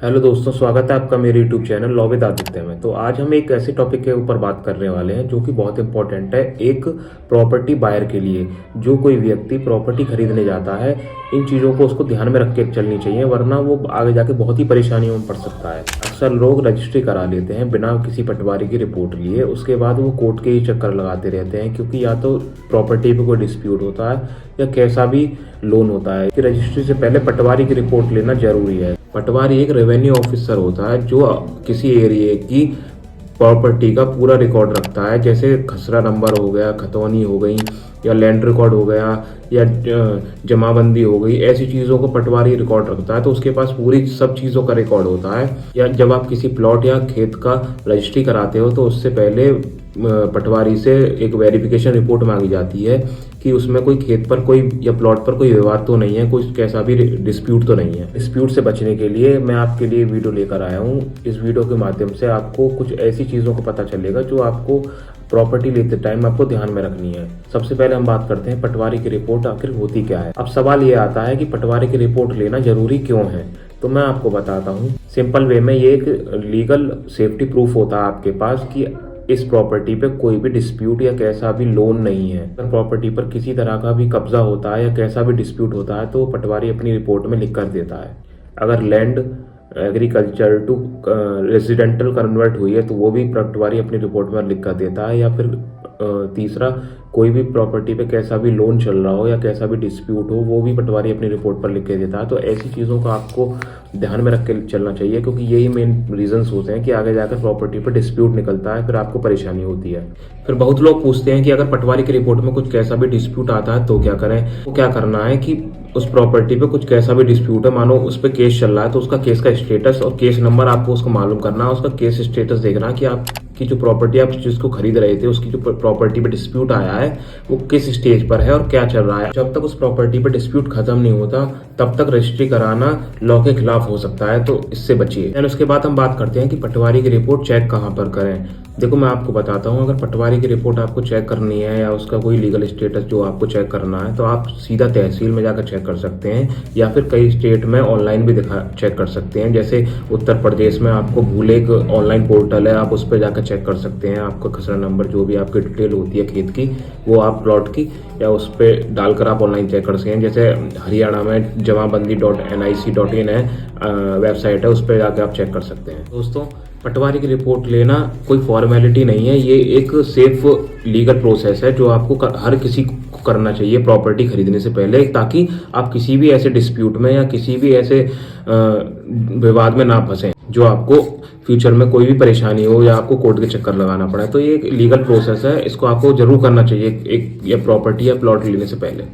Hello दोस्तों, स्वागत है आपका मेरे YouTube channel law with Aditya में। तो आज हम एक ऐसे टॉपिक के ऊपर बात करने वाले हैं जो कि बहुत इंपॉर्टेंट है एक प्रॉपर्टी बायर के लिए। जो कोई व्यक्ति प्रॉपर्टी खरीदने जाता है, इन चीज़ों को उसको ध्यान में रख के चलनी चाहिए, वरना वो आगे जाके बहुत ही परेशानियों में पड़ सकता है। अक्सर लोग रजिस्ट्री करा लेते हैं बिना किसी पटवारी की रिपोर्ट लिए, उसके बाद वो कोर्ट के ही चक्कर लगाते रहते हैं, क्योंकि या तो प्रॉपर्टी पे कोई डिस्प्यूट होता है या कैसा भी लोन होता है कि रजिस्ट्री से पहले पटवारी की रिपोर्ट लेना जरूरी है। पटवारी एक रेवेन्यू ऑफिसर होता है जो किसी एरिया की प्रॉपर्टी का पूरा रिकॉर्ड रखता है, जैसे खसरा नंबर हो गया, खतौनी हो गई, या लैंड रिकॉर्ड हो गया, या जमाबंदी हो गई। ऐसी चीज़ों को पटवारी रिकॉर्ड रखता है, तो उसके पास पूरी सब चीज़ों का रिकॉर्ड होता है। या जब आप किसी प्लॉट या खेत का रजिस्ट्री कराते हो तो उससे पहले पटवारी से एक वेरिफिकेशन रिपोर्ट मांगी जाती है कि उसमें कोई खेत पर कोई या प्लॉट पर कोई विवाद तो नहीं है, कोई कैसा भी डिस्प्यूट तो नहीं है। डिस्प्यूट से बचने के लिए मैं आपके लिए वीडियो लेकर आया हूँ। इस वीडियो के माध्यम से आपको कुछ ऐसी चीज़ों को पता चलेगा जो आपको प्रॉपर्टी लेते टाइम आपको ध्यान में रखनी है। सबसे पहले हम बात करते हैं पटवारी की रिपोर्ट आखिर होती क्या है। अब सवाल ये आता है कि पटवारी की रिपोर्ट लेना जरूरी क्यों है, तो मैं आपको बताता हूँ। सिंपल वे में ये एक लीगल सेफ्टी प्रूफ होता है आपके पास कि इस प्रॉपर्टी पे कोई भी डिस्प्यूट या कैसा भी लोन नहीं है। अगर प्रॉपर्टी पर किसी तरह का भी कब्जा होता है या कैसा भी डिस्प्यूट होता है तो पटवारी अपनी रिपोर्ट में लिख कर देता है। अगर land agriculture to residential convert हुई है तो वो भी पटवारी अपनी रिपोर्ट में लिख कर देता है। या फिर तीसरा, कोई भी प्रॉपर्टी पे कैसा भी लोन चल रहा हो या कैसा भी डिस्प्यूट हो, वो भी पटवारी अपनी रिपोर्ट पर लिख के देता है। तो ऐसी चीज़ों का आपको ध्यान में रख के चलना चाहिए, क्योंकि यही मेन रीजंस होते हैं कि आगे जाकर प्रॉपर्टी पर डिस्प्यूट निकलता है, फिर आपको परेशानी होती है। फिर बहुत लोग पूछते हैं कि अगर पटवारी की रिपोर्ट में कुछ कैसा भी डिस्प्यूट आता है तो क्या करें। तो क्या करना है कि उस प्रॉपर्टी पे कुछ कैसा भी डिस्प्यूट है, मानो उस पर केस चल रहा है, तो उसका केस का स्टेटस और केस नंबर आपको उसको मालूम करना है। उसका केस स्टेटस देखना कि आपकी जो प्रॉपर्टी आप जिसको खरीद रहे थे उसकी जो प्रॉपर्टी पे डिस्प्यूट आया है वो किस स्टेज पर है और क्या चल रहा है। जब तक उस प्रॉपर्टी पे डिस्प्यूट खत्म नहीं होता तब तक रजिस्ट्री कराना लॉ के खिलाफ हो सकता है, तो इससे बचिए। एंड उसके बाद हम बात करते हैं कि पटवारी की रिपोर्ट चेक कहाँ पर करें। देखो, मैं आपको बताता हूँ, अगर पटवारी की रिपोर्ट आपको चेक करनी है या उसका कोई लीगल स्टेटस जो आपको चेक करना है तो आप सीधा तहसील में जाकर चेक कर सकते हैं, या फिर कई स्टेट में ऑनलाइन भी चेक कर सकते हैं। जैसे उत्तर प्रदेश में आपको भूले एक ऑनलाइन पोर्टल है, आप उस पर जाकर चेक कर सकते हैं। आपका खसरा नंबर जो भी आपकी डिटेल होती है खेत की, वो आप प्लॉट की, या उस पर डालकर आप ऑनलाइन चेक कर सकते हैं। जैसे हरियाणा में जमाबंदी.nic.in है, वेबसाइट है, उस पर जाकर आप चेक कर सकते हैं। दोस्तों, पटवारी की रिपोर्ट लेना कोई फॉर्मेलिटी नहीं है, ये एक सेफ लीगल प्रोसेस है जो आपको हर किसी को करना चाहिए प्रॉपर्टी खरीदने से पहले, ताकि आप किसी भी ऐसे डिस्प्यूट में या किसी भी ऐसे विवाद में ना फंसें जो आपको फ्यूचर में कोई भी परेशानी हो या आपको कोर्ट के चक्कर लगाना पड़े। तो ये एक लीगल प्रोसेस है, इसको आपको जरूर करना चाहिए एक या प्रॉपर्टी या प्लॉट लेने से पहले।